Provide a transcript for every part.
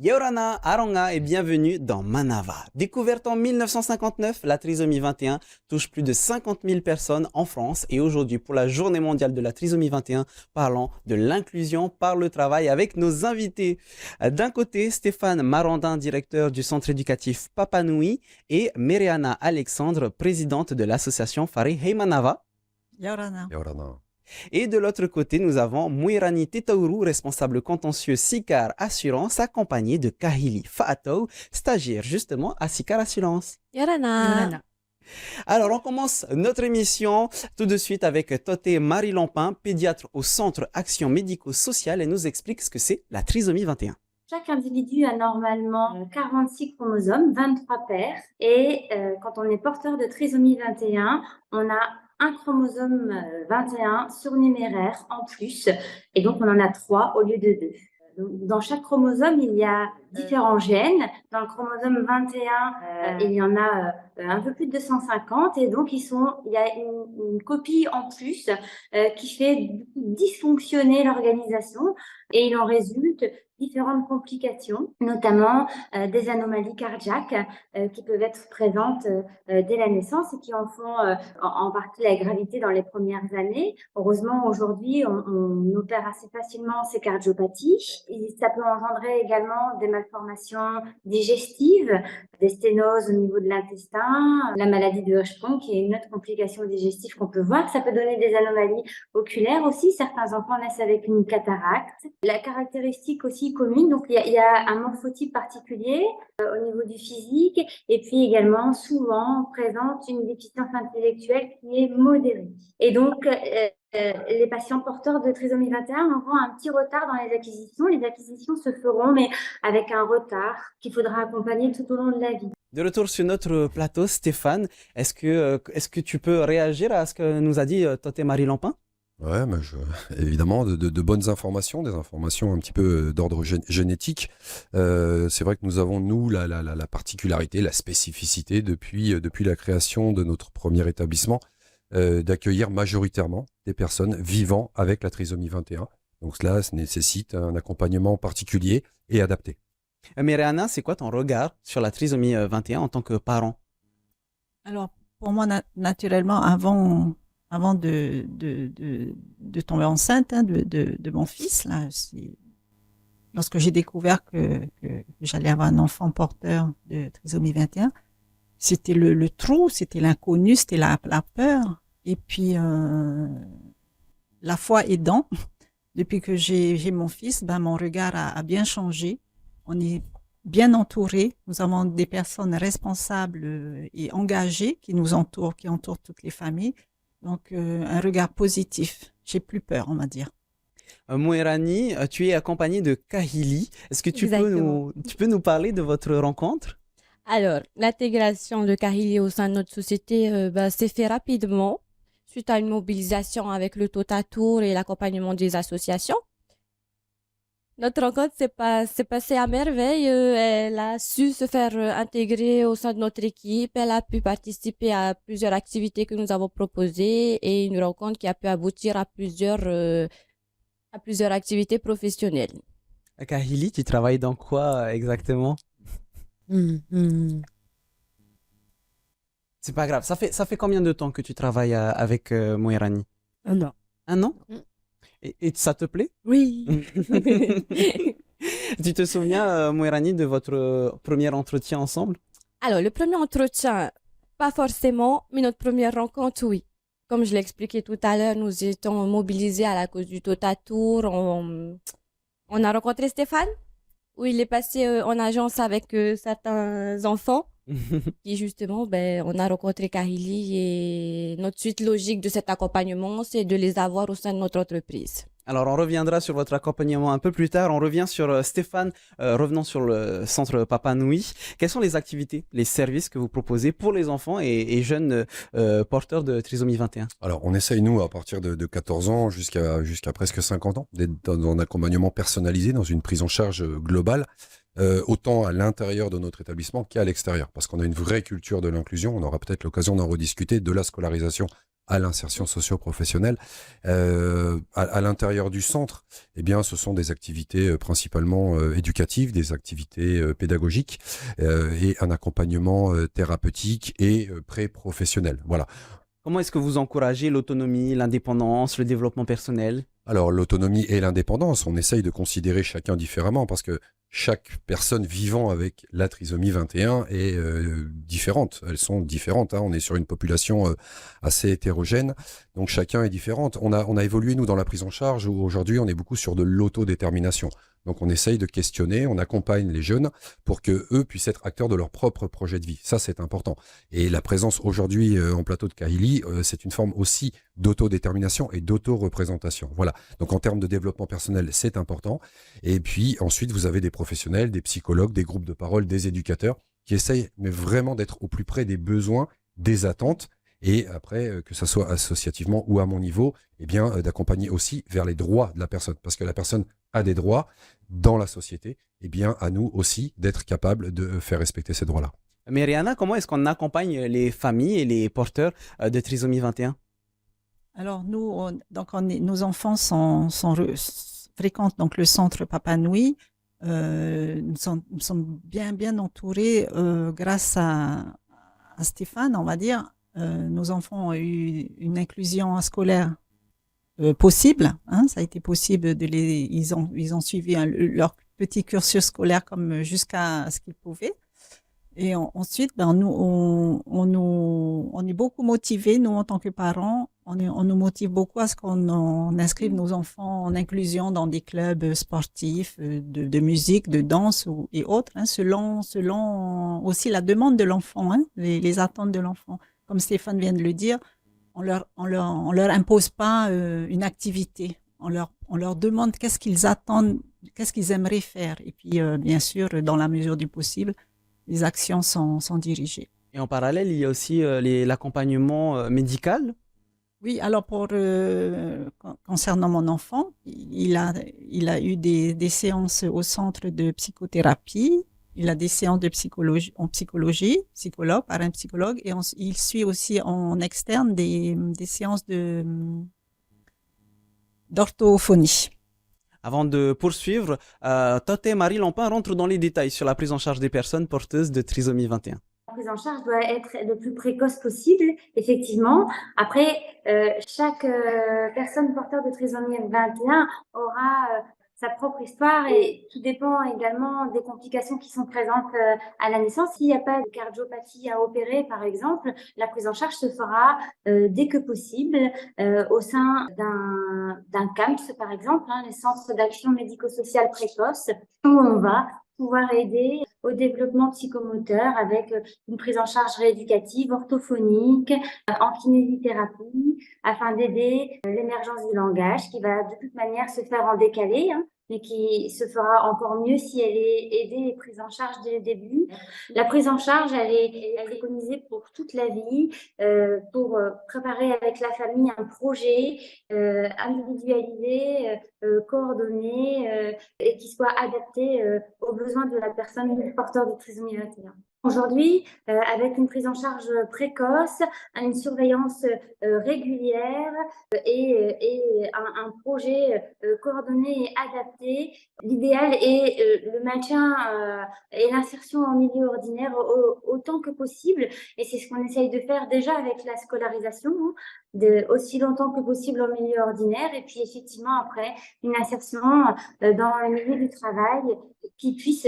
Yorana, Aronga et bienvenue dans Manava. Découverte en 1959, la trisomie 21 touche plus de 50 000 personnes en France et aujourd'hui pour la journée mondiale de la trisomie 21, parlons de l'inclusion par le travail avec nos invités. D'un côté, Stéphane Marandin, directeur du centre éducatif Papanui et Meriana Alexandre, présidente de l'association Fari Hey Manava. Yorana. Yorana. Et de l'autre côté, nous avons Mouirani Tetaourou, responsable contentieux SICAR Assurance, accompagné de Kahili Faatou, stagiaire justement à SICAR Assurance. Yorana. Alors, on commence notre émission tout de suite avec Toté Marie Lampin, pédiatre au Centre Action Médico-Sociale, et nous explique ce que c'est la trisomie 21. Chaque individu a normalement 46 chromosomes, 23 paires, et quand on est porteur de trisomie 21, on a un chromosome 21 surnuméraire en plus, et donc on en a 3 au lieu de 2. Dans chaque chromosome, il y a différents gènes. Dans le chromosome 21, il y en a un peu plus de 250, et donc il y a une copie en plus qui fait dysfonctionner l'organisation, et il en résulte différentes complications, notamment des anomalies cardiaques qui peuvent être présentes dès la naissance et qui en font en partie la gravité dans les premières années. Heureusement, aujourd'hui, on opère assez facilement ces cardiopathies. Et ça peut engendrer également des malformations digestives, des sténoses au niveau de l'intestin, la maladie de Hirschsprung qui est une autre complication digestive qu'on peut voir. Ça peut donner des anomalies oculaires aussi. Certains enfants naissent avec une cataracte. La caractéristique aussi commune, donc il y a un morphotype particulier au niveau du physique, et puis également souvent présente une déficience intellectuelle qui est modérée. Et donc les patients porteurs de trisomie 21 auront un petit retard dans les acquisitions. Les acquisitions se feront, mais avec un retard qu'il faudra accompagner tout au long de la vie. De retour sur notre plateau, Stéphane, est-ce que tu peux réagir à ce que nous a dit Toté Marie Lampin? Ouais, mais évidemment, de bonnes informations, des informations un petit peu d'ordre génétique. C'est vrai que nous avons, nous, la particularité, la spécificité depuis la création de notre premier établissement, d'accueillir majoritairement des personnes vivant avec la trisomie 21. Donc cela nécessite un accompagnement particulier et adapté. Meriana, c'est quoi ton regard sur la trisomie 21 en tant que parent? Alors, pour moi, naturellement, avant de tomber enceinte de mon fils, là, lorsque j'ai découvert que j'allais avoir un enfant porteur de trisomie 21, c'était le trou, c'était l'inconnu, c'était la peur. Et puis, la foi aidant, depuis que j'ai mon fils, mon regard a bien changé. On est bien entourés. Nous avons des personnes responsables et engagées qui nous entourent, qui entourent toutes les familles. Donc, un regard positif. J'ai plus peur, on va dire. Mouirani, tu es accompagnée de Kahili. Est-ce que tu peux nous parler de votre rencontre? Alors, l'intégration de Kahili au sein de notre société s'est fait rapidement suite à une mobilisation avec le Totatour et l'accompagnement des associations. Notre rencontre s'est passée à merveille. Elle a su se faire intégrer au sein de notre équipe. Elle a pu participer à plusieurs activités que nous avons proposées et une rencontre qui a pu aboutir à plusieurs activités professionnelles. Kahili, tu travailles dans quoi exactement? C'est pas grave. Ça fait combien de temps que tu travailles avec Mouirani? 1 an. 1 an? Et ça te plaît? Oui. Tu te souviens, Mouirani, de votre premier entretien ensemble? Alors, le premier entretien, pas forcément, mais notre première rencontre, oui. Comme je l'ai expliqué tout à l'heure, nous étions mobilisés à la cause du Totatour. On a rencontré Stéphane, où il est passé en agence avec certains enfants. Et justement, on a rencontré Kahili et notre suite logique de cet accompagnement, c'est de les avoir au sein de notre entreprise. Alors, on reviendra sur votre accompagnement un peu plus tard. On revient sur Stéphane, revenons sur le centre Papanui. Quelles sont les activités, les services que vous proposez pour les enfants et jeunes porteurs de trisomie 21? Alors, on essaye, nous, à partir de 14 ans jusqu'à presque 50 ans, d'être dans un accompagnement personnalisé, dans une prise en charge globale. Autant à l'intérieur de notre établissement qu'à l'extérieur, parce qu'on a une vraie culture de l'inclusion. On aura peut-être l'occasion d'en rediscuter, de la scolarisation à l'insertion socio-professionnelle. À l'intérieur du centre, eh bien, ce sont des activités principalement éducatives, des activités pédagogiques et un accompagnement thérapeutique et pré-professionnel. Voilà. Comment est-ce que vous encouragez l'autonomie, l'indépendance, le développement personnel? Alors, l'autonomie et l'indépendance, on essaye de considérer chacun différemment parce que chaque personne vivant avec la trisomie 21 est différente. Elles sont différentes. On est sur une population assez hétérogène, donc chacun est différent. On a évolué, nous, dans la prise en charge, où aujourd'hui, on est beaucoup sur de l'autodétermination. Donc, on essaye de questionner, on accompagne les jeunes pour que eux puissent être acteurs de leur propre projet de vie. Ça, c'est important. Et la présence aujourd'hui en plateau de Kahili, c'est une forme aussi d'autodétermination et d'auto-représentation. Voilà. Donc, en termes de développement personnel, c'est important. Et puis, ensuite, vous avez des professionnels, des psychologues, des groupes de parole, des éducateurs qui essayent mais vraiment d'être au plus près des besoins, des attentes. Et après, que ça soit associativement ou à mon niveau, eh bien, d'accompagner aussi vers les droits de la personne. Parce que la personne a des droits dans la société, eh bien, à nous aussi d'être capables de faire respecter ces droits-là. Mais Rihanna, comment est-ce qu'on accompagne les familles et les porteurs de trisomie 21? Alors, nous, nos enfants fréquentent donc le centre Papa Nui. Nous sommes bien entourés grâce à Stéphane, on va dire. Nos enfants ont eu une inclusion scolaire possible. Ça a été possible ils ont suivi leur petit cursus scolaire comme jusqu'à ce qu'ils pouvaient. Et ensuite, nous, on est beaucoup motivés, nous, en tant que parents, on nous motive beaucoup à ce qu'on inscrive nos enfants en inclusion dans des clubs sportifs, de musique, de danse et autres, selon aussi la demande de l'enfant, les attentes de l'enfant. Comme Stéphane vient de le dire, on leur impose pas une activité. On leur demande qu'est-ce qu'ils attendent, qu'est-ce qu'ils aimeraient faire. Et puis, bien sûr, dans la mesure du possible, les actions sont dirigées. Et en parallèle, il y a aussi l'accompagnement médical. Oui, alors concernant mon enfant, il a eu des séances au centre de psychothérapie. Il a des séances de psychologie, psychologue, par un psychologue, et il suit aussi en externe des séances d'orthophonie. Avant de poursuivre, Tote et Marie Lampin rentrent dans les détails sur la prise en charge des personnes porteuses de trisomie 21. La prise en charge doit être le plus précoce possible, effectivement. Après, chaque personne porteur de trisomie 21 aura sa propre histoire et tout dépend également des complications qui sont présentes à la naissance. S'il n'y a pas de cardiopathie à opérer, par exemple, la prise en charge se fera dès que possible au sein d'un CAMPS, par exemple, les centres d'action médico-sociale précoce, où on va pouvoir aider au développement psychomoteur avec une prise en charge rééducative, orthophonique, en kinésithérapie, afin d'aider l'émergence du langage qui va de toute manière se faire en décalé, mais qui se fera encore mieux si elle est aidée et prise en charge dès le début. La prise en charge, elle est préconisée pour toute la vie, pour préparer avec la famille un projet individualisé, coordonné et qui soit adapté aux besoins de la personne porteur de trisomie 21. Aujourd'hui, avec une prise en charge précoce, une surveillance régulière et un projet coordonné et adapté, l'idéal est le maintien et l'insertion en milieu ordinaire autant que possible. Et c'est ce qu'on essaye de faire déjà avec la scolarisation, aussi longtemps que possible en milieu ordinaire. Et puis effectivement, après, une insertion dans le milieu du travail qui puisse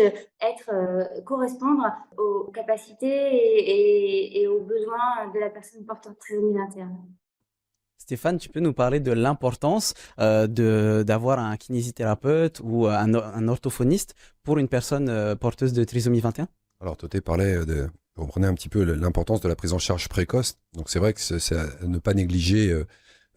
correspondre aux capacités et aux besoins de la personne portant de trisomie 21. Stéphane, tu peux nous parler de l'importance d'avoir un kinésithérapeute ou un orthophoniste pour une personne porteuse de trisomie 21? Alors, Toté parlait on prenait un petit peu l'importance de la prise en charge précoce. Donc, c'est vrai que c'est à ne pas négliger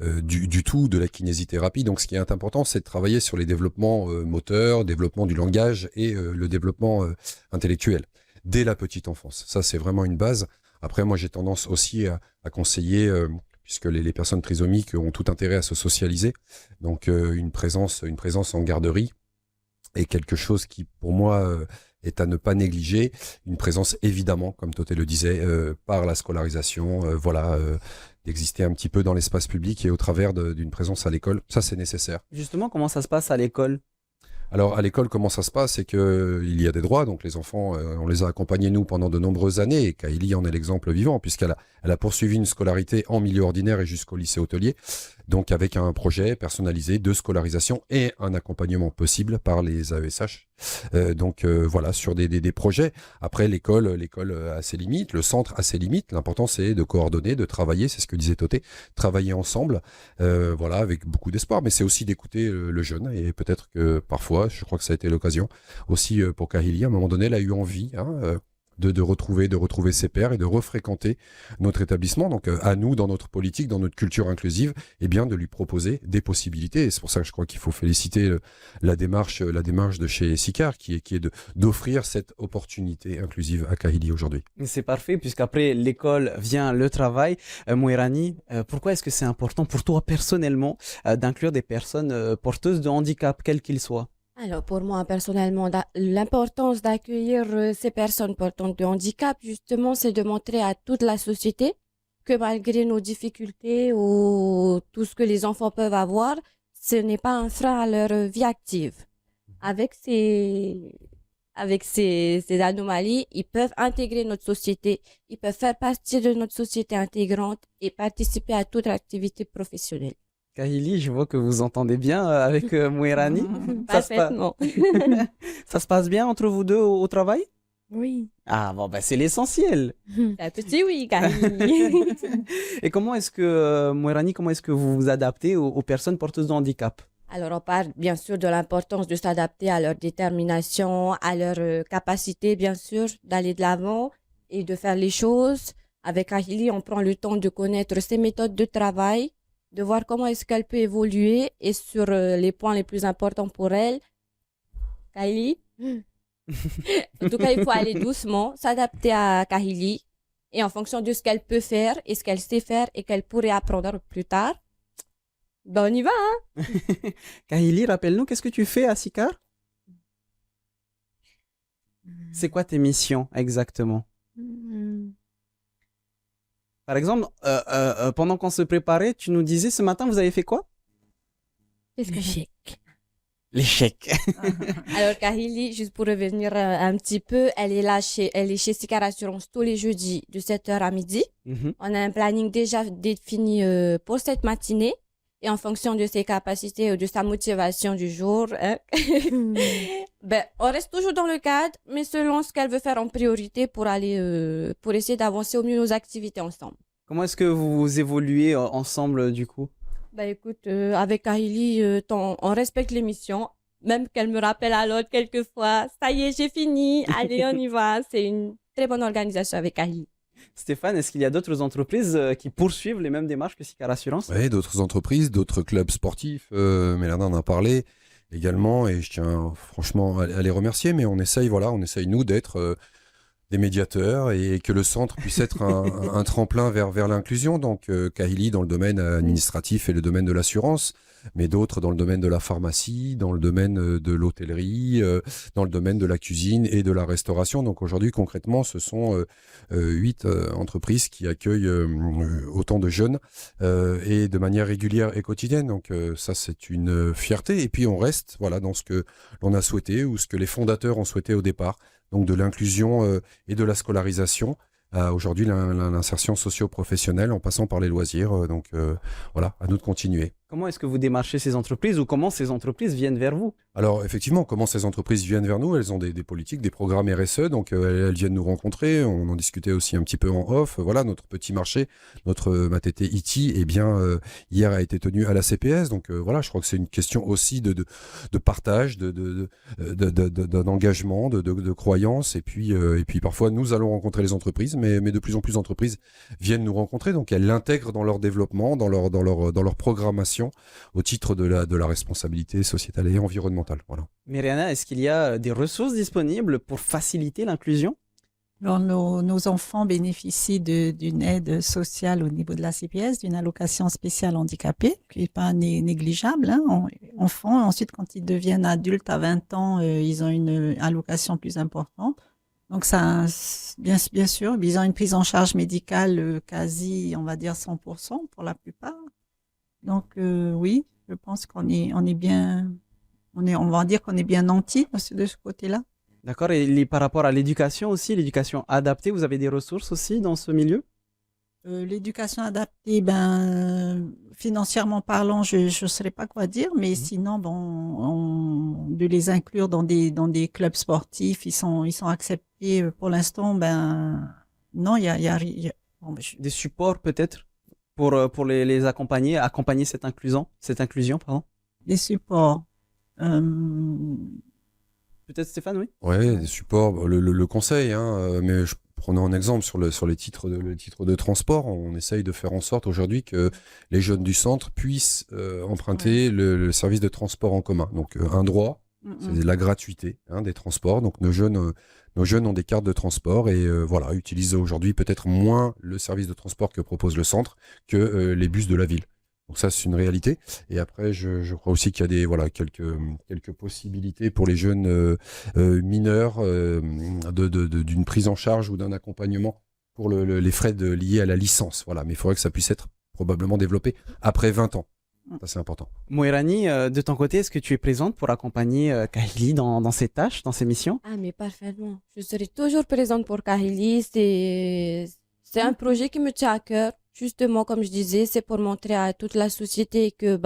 du tout de la kinésithérapie. Donc, ce qui est important, c'est de travailler sur les développements moteurs, développement du langage et le développement intellectuel dès la petite enfance. Ça, c'est vraiment une base. Après, moi, j'ai tendance aussi à conseiller, puisque les personnes trisomiques ont tout intérêt à se socialiser. Donc, une présence en garderie est quelque chose qui, pour moi, est à ne pas négliger. Une présence évidemment, comme Toté le disait, par la scolarisation, d'exister un petit peu dans l'espace public et au travers d'une présence à l'école. Ça, c'est nécessaire. Justement, comment ça se passe à l'école? Alors à l'école, comment ça se passe? C'est que il y a des droits, donc les enfants, on les a accompagnés nous pendant de nombreuses années, et Kaili en est l'exemple vivant, puisqu'elle a poursuivi une scolarité en milieu ordinaire et jusqu'au lycée hôtelier, donc avec un projet personnalisé de scolarisation et un accompagnement possible par les AESH. Voilà, sur des projets. Après, l'école a ses limites, le centre a ses limites. L'important, c'est de coordonner, de travailler, c'est ce que disait Toté, travailler ensemble, avec beaucoup d'espoir, mais c'est aussi d'écouter le jeune, et peut-être que parfois, je crois que ça a été l'occasion aussi pour Kahili, à un moment donné, elle a eu envie de retrouver ses pairs et de refréquenter notre établissement. Donc à nous, dans notre politique, dans notre culture inclusive, de lui proposer des possibilités. Et c'est pour ça que je crois qu'il faut féliciter la démarche de chez SICAR, qui est d'offrir cette opportunité inclusive à Kahili aujourd'hui. C'est parfait, puisqu'après l'école vient le travail. Mouirani, pourquoi est-ce que c'est important pour toi personnellement d'inclure des personnes porteuses de handicap, quels qu'ils soient? Alors, pour moi, personnellement, l'importance d'accueillir ces personnes portantes de handicap, justement, c'est de montrer à toute la société que malgré nos difficultés ou tout ce que les enfants peuvent avoir, ce n'est pas un frein à leur vie active. Avec ces anomalies, ils peuvent intégrer notre société, ils peuvent faire partie de notre société intégrante et participer à toute activité professionnelle. Kahili, je vois que vous entendez bien avec Mouirani. Parfaitement. Ça se passe bien entre vous deux au travail? Oui. Ah bon, c'est l'essentiel. Un petit oui, Kahili. Et comment est-ce que, Mouirani, comment est-ce que vous vous adaptez aux personnes porteuses de handicap? Alors, on parle bien sûr de l'importance de s'adapter à leur détermination, à leur capacité, bien sûr, d'aller de l'avant et de faire les choses. Avec Kahili, on prend le temps de connaître ses méthodes de travail, de voir comment est-ce qu'elle peut évoluer et sur les points les plus importants pour elle. Kahili, en tout cas, il faut aller doucement, s'adapter à Kahili et en fonction de ce qu'elle peut faire et ce qu'elle sait faire et qu'elle pourrait apprendre plus tard, on y va, hein? Kahili, rappelle-nous, qu'est-ce que tu fais à SICAR? C'est quoi tes missions exactement? Par exemple, pendant qu'on se préparait, tu nous disais ce matin, vous avez fait quoi? Qu'est-ce que j'ai? L'échec. Alors, Kahili, juste pour revenir un petit peu, elle est chez SICAR Assurance tous les jeudis de 7h à midi. On a un planning déjà défini pour cette matinée. Et en fonction de ses capacités ou de sa motivation du jour, on reste toujours dans le cadre, mais selon ce qu'elle veut faire en priorité pour essayer d'avancer au mieux nos activités ensemble. Comment est-ce que vous évoluez ensemble du coup? Écoute, avec Kahili, on respecte l'émission, même qu'elle me rappelle à l'autre quelquefois. Ça y est, j'ai fini, allez, on y va. C'est une très bonne organisation avec Kahili. Stéphane, est-ce qu'il y a d'autres entreprises qui poursuivent les mêmes démarches que SICAR Assurance? Oui, d'autres entreprises, d'autres clubs sportifs. Mélana en a parlé également, et je tiens franchement à les remercier. Mais on essaye nous d'être des médiateurs et que le centre puisse être un tremplin vers l'inclusion. Donc Kahili dans le domaine administratif et le domaine de l'assurance, mais d'autres dans le domaine de la pharmacie, dans le domaine de l'hôtellerie, dans le domaine de la cuisine et de la restauration. Donc aujourd'hui, concrètement, ce sont 8 entreprises qui accueillent autant de jeunes et de manière régulière et quotidienne. Donc ça, c'est une fierté. Et puis on reste dans ce que l'on a souhaité ou ce que les fondateurs ont souhaité au départ. Donc de l'inclusion et de la scolarisation. Aujourd'hui, l'insertion socio-professionnelle en passant par les loisirs. À nous de continuer. Comment est-ce que vous démarchez ces entreprises ou comment ces entreprises viennent vers vous? Alors effectivement, comment ces entreprises viennent vers nous? Elles ont des politiques, des programmes RSE, donc elles viennent nous rencontrer. On en discutait aussi un petit peu en off. Voilà, notre petit marché, notre Matete Iti, hier a été tenu à la CPS. Donc je crois que c'est une question aussi de partage, d'un engagement, de croyance. Et puis parfois, nous allons rencontrer les entreprises, mais de plus en plus d'entreprises viennent nous rencontrer. Donc elles l'intègrent dans leur développement, dans leur programmation, au titre de la responsabilité sociétale et environnementale. Voilà. Myriana, est-ce qu'il y a des ressources disponibles pour faciliter l'inclusion? Alors, nos enfants bénéficient d'une aide sociale au niveau de la CPS, d'une allocation spéciale handicapée, qui n'est pas négligeable. Hein. Enfants, ensuite, quand ils deviennent adultes à 20 ans, ils ont une allocation plus importante. Donc, ça, bien sûr, ils ont une prise en charge médicale quasi, on va dire, 100% pour la plupart. Donc, oui, je pense on est bien, on va dire qu'on est bien nantis de ce côté-là. D'accord. Et par rapport à l'éducation aussi, l'éducation adaptée, vous avez des ressources aussi dans ce milieu? L'éducation adaptée, financièrement parlant, je ne saurais pas quoi dire, mais sinon, de les inclure dans des clubs sportifs, ils sont acceptés. Pour l'instant, non, il y a Des supports peut-être pour les accompagner cette inclusion, pardon. des supports. Peut-être Stéphane, oui? Ouais, des supports, le conseil, hein, mais je prenais un exemple sur le titre de transport. On essaye de faire en sorte aujourd'hui que les jeunes du centre puissent emprunter le service de transport en commun. Donc un droit, c'est la gratuité des transports. Donc nos jeunes ont des cartes de transport et voilà, utilisent aujourd'hui peut-être moins le service de transport que propose le centre que les bus de la ville. Donc ça, c'est une réalité. Et après, je crois aussi qu'il y a quelques possibilités pour les jeunes mineurs d'une prise en charge ou d'un accompagnement pour les frais liés à la licence. Voilà, mais il faudrait que ça puisse être probablement développé après 20 ans. Ça, c'est important. Moirani, de ton côté, est-ce que tu es présente pour accompagner Kahili dans ses tâches, dans ses missions? Ah, mais parfaitement. Je serai toujours présente pour Kahili. C'est un projet qui me tient à cœur. Justement, comme je disais, c'est pour montrer à toute la société que,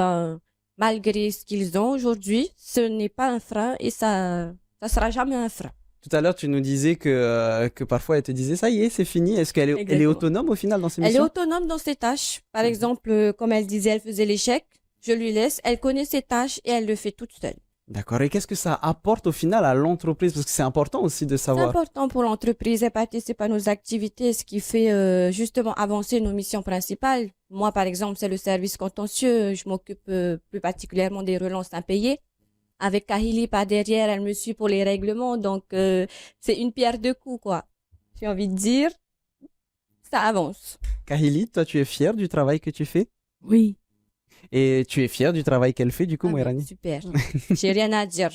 malgré ce qu'ils ont aujourd'hui, ce n'est pas un frein et ça sera jamais un frein. Tout à l'heure, tu nous disais que parfois elle te disait ça y est, c'est fini. Est-ce qu'elle est Exactement. autonome au final dans ses Elle est missions? autonome dans ses tâches. Par exemple, comme elle disait, elle faisait l'échec. Je lui laisse. Elle connaît ses tâches et elle le fait toute seule. D'accord. Et qu'est-ce que ça apporte au final à l'entreprise? Parce que c'est important aussi de C'est savoir. important pour l'entreprise. Elle participe à nos activités, ce qui fait justement avancer nos missions principales. Moi, par exemple, c'est le service contentieux. Je m'occupe plus particulièrement des relances impayées. Avec Kahili par derrière, elle me suit pour les règlements. Donc, c'est une pierre deux coups, quoi. J'ai envie de dire, ça avance. Kahili, toi, tu es fière du travail que tu fais? Oui. Et tu es fière du travail qu'elle fait, du coup, Moirani? Super. J'ai rien à dire.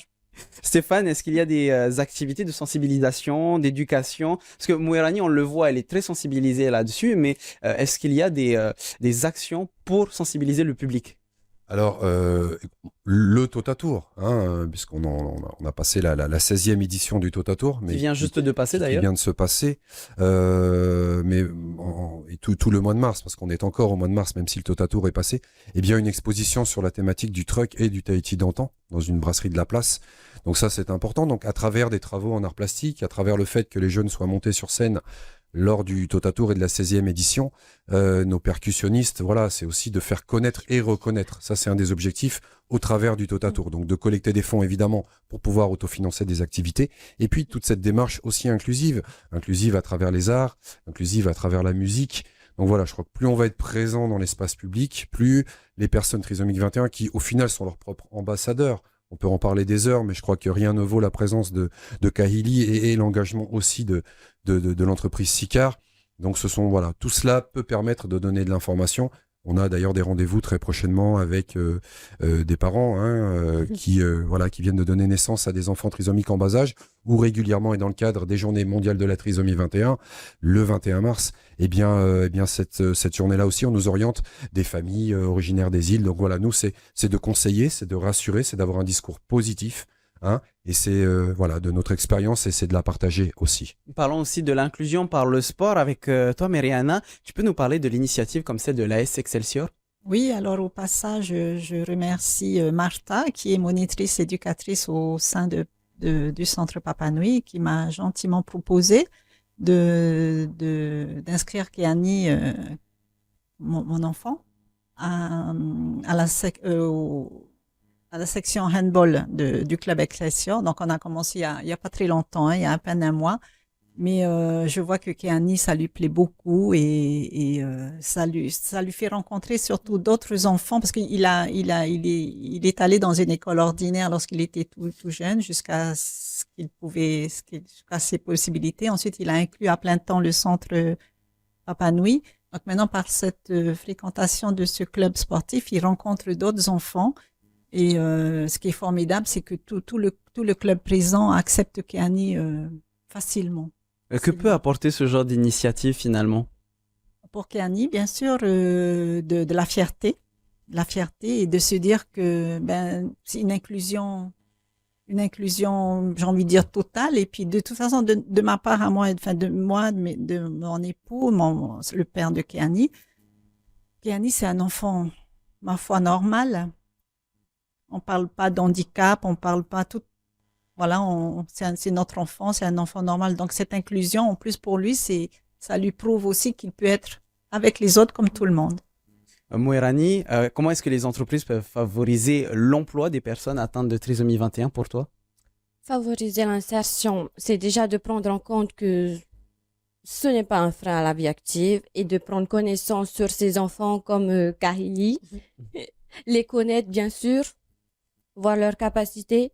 Stéphane, est-ce qu'il y a des activités de sensibilisation, d'éducation? Parce que Moirani, on le voit, elle est très sensibilisée là-dessus, mais est-ce qu'il y a des actions pour sensibiliser le public? Alors, le Totatour, puisqu'on on a passé la 16e édition du Totatour. Qui vient juste de passer d'ailleurs. Qui vient de se passer, mais et tout le mois de mars, parce qu'on est encore au mois de mars, même si le Totatour est passé, eh bien une exposition sur la thématique du truck et du Tahiti d'antan, dans une brasserie de la place. Donc ça, c'est important. Donc à travers des travaux en art plastique, à travers le fait que les jeunes soient montés sur scène lors du Totatour et de la 16e édition, nos percussionnistes, voilà, c'est aussi de faire connaître et reconnaître. Ça, c'est un des objectifs au travers du Totatour. Donc, de collecter des fonds, évidemment, pour pouvoir autofinancer des activités. Et puis, toute cette démarche aussi inclusive à travers les arts, inclusive à travers la musique. Donc voilà, je crois que plus on va être présent dans l'espace public, plus les personnes trisomiques 21, qui au final sont leurs propres ambassadeurs. On peut en parler des heures, mais je crois que rien ne vaut la présence de Kahili et l'engagement aussi de l'entreprise Sicar. Donc voilà, tout cela peut permettre de donner de l'information. On a d'ailleurs des rendez-vous très prochainement avec des parents qui viennent de donner naissance à des enfants trisomiques en bas âge, ou régulièrement, et dans le cadre des Journées mondiales de la trisomie 21, le 21 mars, cette journée-là aussi, on nous oriente des familles originaires des îles. Donc voilà, nous, c'est de conseiller, c'est de rassurer, c'est d'avoir un discours positif. Et c'est de notre expérience, et c'est de la partager aussi. Parlons aussi de l'inclusion par le sport avec toi, Mariana. Tu peux nous parler de l'initiative comme celle de l'AS Excelsior? Oui, alors au passage, je remercie Martha, qui est monitrice éducatrice au sein du Centre Papanui, qui m'a gentiment proposé d'inscrire Kéani, mon enfant, à la section handball du club Excelsior. Donc, on a commencé il y a pas très longtemps, il y a à peine un mois. Mais je vois que Keani, ça lui plaît beaucoup et ça lui fait rencontrer surtout d'autres enfants parce il est allé dans une école ordinaire lorsqu'il était tout jeune jusqu'à jusqu'à ses possibilités. Ensuite, il a inclus à plein temps le centre Rapa Nui. Donc maintenant, par cette fréquentation de ce club sportif, il rencontre d'autres enfants. Et ce qui est formidable, c'est que tout le club présent accepte Keani facilement. Que peut apporter ce genre d'initiative finalement? Pour Keani, bien sûr, de la fierté et de se dire que c'est une inclusion, j'ai envie de dire totale. Et puis de toute façon, de ma part à moi, enfin de mon époux, le père de Keani, c'est un enfant, ma foi, normal. On parle pas d'handicap, on parle pas tout. Voilà, c'est notre enfant, c'est un enfant normal. Donc cette inclusion, en plus pour lui, ça lui prouve aussi qu'il peut être avec les autres comme tout le monde. Mouerani, comment est-ce que les entreprises peuvent favoriser l'emploi des personnes atteintes de trisomie 21 pour toi? Favoriser l'insertion, c'est déjà de prendre en compte que ce n'est pas un frein à la vie active et de prendre connaissance sur ces enfants comme Kahili, les connaître bien sûr, voir leurs capacités.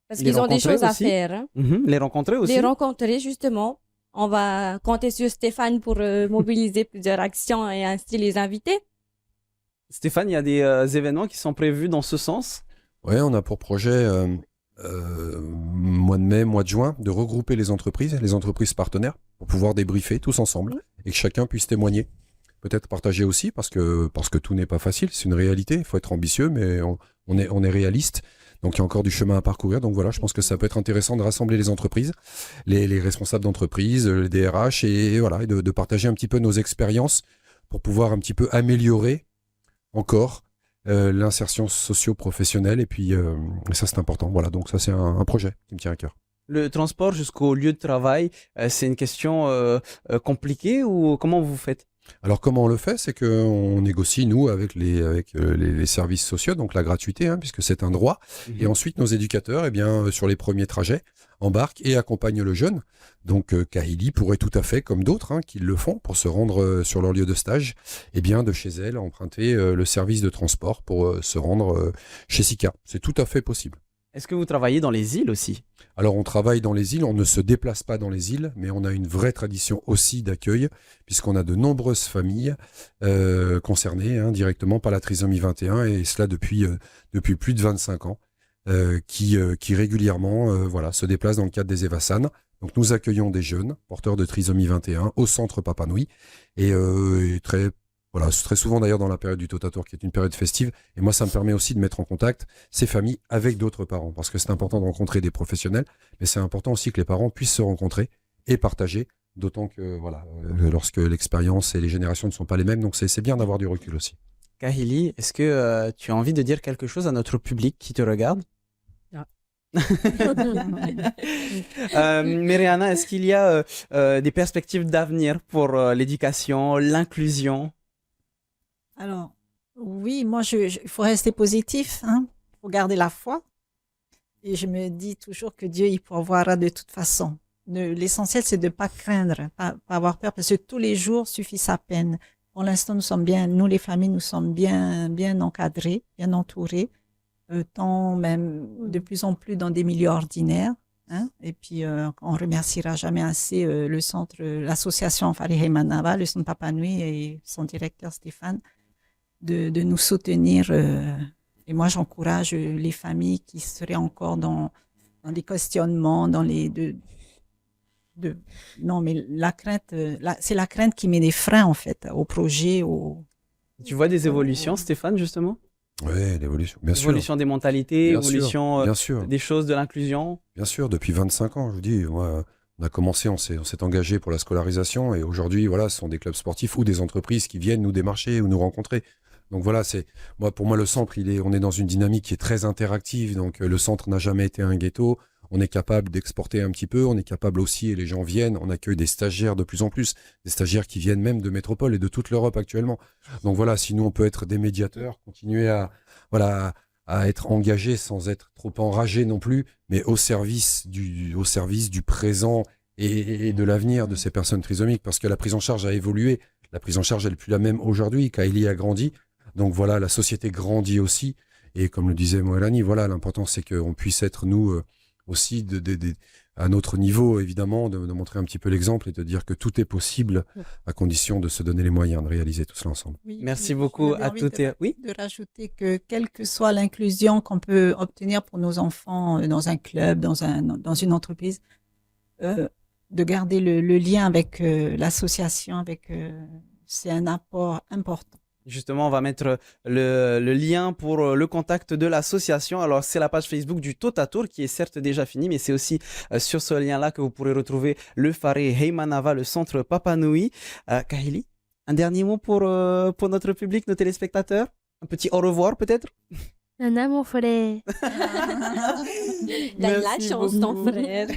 Parce qu'ils ont des choses à faire. Hein. Les rencontrer aussi. Les rencontrer, justement. On va compter sur Stéphane pour mobiliser plusieurs actions et ainsi les inviter. Stéphane, il y a des événements qui sont prévus dans ce sens? Oui, on a pour projet, mois de mai, mois de juin, de regrouper les entreprises partenaires, pour pouvoir débriefer tous ensemble et que chacun puisse témoigner. Peut-être partager aussi, parce que tout n'est pas facile, c'est une réalité, il faut être ambitieux, mais on est réaliste. Donc il y a encore du chemin à parcourir. Donc voilà, je pense que ça peut être intéressant de rassembler les entreprises, les responsables d'entreprise, les DRH, et voilà, et de partager un petit peu nos expériences pour pouvoir un petit peu améliorer encore l'insertion socio-professionnelle. Et puis ça, c'est important. Voilà, donc ça, c'est un projet qui me tient à cœur. Le transport jusqu'au lieu de travail, c'est une question compliquée ou comment vous faites? Alors comment on le fait, c'est qu'on négocie nous avec les services sociaux, donc la gratuité, hein, puisque c'est un droit. Et ensuite nos éducateurs, sur les premiers trajets, embarquent et accompagnent le jeune. Donc Kahili pourrait tout à fait, comme d'autres qui le font pour se rendre sur leur lieu de stage, de chez elle emprunter le service de transport pour se rendre chez Sika. C'est tout à fait possible. Est-ce que vous travaillez dans les îles aussi? Alors on travaille dans les îles, on ne se déplace pas dans les îles, mais on a une vraie tradition aussi d'accueil, puisqu'on a de nombreuses familles concernées directement par la trisomie 21, et cela depuis plus de 25 ans, qui régulièrement se déplacent dans le cadre des Evasan. Donc nous accueillons des jeunes porteurs de trisomie 21 au centre Rapa Nui, et très souvent d'ailleurs dans la période du Totatour, qui est une période festive. Et moi, ça me permet aussi de mettre en contact ces familles avec d'autres parents, parce que c'est important de rencontrer des professionnels, mais c'est important aussi que les parents puissent se rencontrer et partager, d'autant que lorsque l'expérience et les générations ne sont pas les mêmes, donc c'est bien d'avoir du recul aussi. Kahili, est-ce que tu as envie de dire quelque chose à notre public qui te regarde? Meriana, est-ce qu'il y a des perspectives d'avenir pour l'éducation, l'inclusion? Alors, oui, moi, il faut rester positif, il faut garder la foi. Et je me dis toujours que Dieu, il pourvoira de toute façon. L'essentiel, c'est de ne pas craindre, pas avoir peur, parce que tous les jours suffit sa peine. Pour l'instant, nous les familles, nous sommes bien encadrés, bien entourés, tant même de plus en plus dans des milieux ordinaires. Et puis, on remerciera jamais assez le centre, l'association Farihe Manava, le centre Rapa Nui et son directeur Stéphane, de nous soutenir. Et moi, j'encourage les familles qui seraient encore dans des questionnements, non, mais la crainte, c'est la crainte qui met des freins, en fait, au projet. Tu vois des évolutions, Stéphane, justement? Oui, l'évolution, bien sûr. Évolution des mentalités, évolution bien sûr. Des choses, de l'inclusion. Bien sûr, depuis 25 ans, je vous dis, moi, on a commencé, on s'est engagé pour la scolarisation, et aujourd'hui, ce sont des clubs sportifs ou des entreprises qui viennent nous démarcher ou nous rencontrer. Donc voilà, pour moi, le centre, on est dans une dynamique qui est très interactive. Donc le centre n'a jamais été un ghetto. On est capable d'exporter un petit peu, on est capable aussi, et les gens viennent, on accueille des stagiaires de plus en plus, des stagiaires qui viennent même de métropole et de toute l'Europe actuellement. Donc voilà, si nous on peut être des médiateurs, continuer à être engagés sans être trop enragés non plus, mais au service du présent et de l'avenir de ces personnes trisomiques, parce que la prise en charge a évolué. La prise en charge, elle n'est plus la même aujourd'hui. Kylie a grandi. Donc voilà, la société grandit aussi. Et comme le disait Moelani, voilà, l'important, c'est qu'on puisse être, nous, aussi, à notre niveau, évidemment, de montrer un petit peu l'exemple et de dire que tout est possible à condition de se donner les moyens de réaliser tout cela ensemble. Oui, Merci beaucoup j'avais à envie toutes et oui. de rajouter que quelle que soit l'inclusion qu'on peut obtenir pour nos enfants dans un club, dans une entreprise, de garder le lien avec l'association, c'est un apport important. Justement, on va mettre le lien pour le contact de l'association. Alors, c'est la page Facebook du Totatour qui est certes déjà finie, mais c'est aussi sur ce lien-là que vous pourrez retrouver le Faré Heymanava, le centre Papanui. Kahili, un dernier mot pour notre public, nos téléspectateurs? Un petit au revoir peut-être? Nana, mon frère. La Merci chance, beaucoup. ton frère.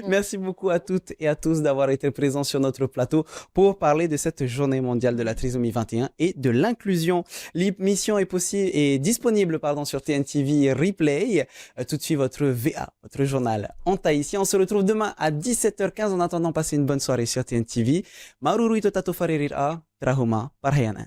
Merci beaucoup à toutes et à tous d'avoir été présents sur notre plateau pour parler de cette journée mondiale de la trisomie 21 et de l'inclusion. L'émission est disponible sur TNTV Replay. Tout de suite, votre VA, votre journal en tahitien. On se retrouve demain à 17h15. En attendant, passez une bonne soirée sur TNTV. Maruru ito tato farerir a, trahuma parhayana.